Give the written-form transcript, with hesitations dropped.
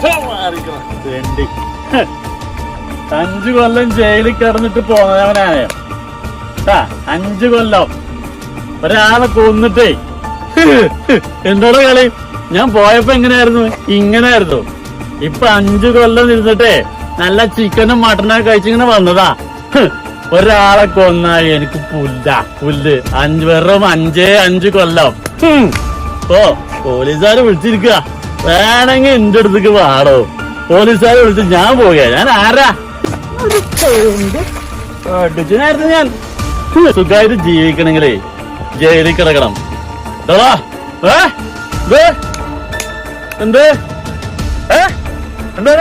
5 കൊല്ലം ജയിലിൽ കിടന്നിട്ട് പോന്നവനാണ്. 5 കൊല്ലം ഒരാളെ കൊന്നിട്ടേ. എന്തോടെ കളി? ഞാൻ പോയപ്പോ എങ്ങനെയായിരുന്നു? ഇങ്ങനെയായിരുന്നു. ഇപ്പൊ 5 കൊല്ലം ഇരുന്നിട്ടേ നല്ല ചിക്കനും മട്ടനൊക്കെ കഴിച്ചിങ്ങനെ വന്നതാ. ഒരാളെ കൊന്നായി എനിക്ക് പുല്ല്. വെറും 5 കൊല്ലം. ഓ പോലീസുകാര് വിളിച്ചിരിക്കുക. വേണമെങ്കിൽ എന്റെ അടുത്തേക്ക് വാടോ. പോലീസുകാരെ വിളിച്ച് ഞാൻ പോകാ. ഞാൻ ആരാ? അടിച്ചനായിരുന്നു ഞാൻ. സുഖമായിട്ട് ജീവിക്കണെങ്കിലേ ജയിലിൽ കിടക്കണം. എന്ത് എന്താ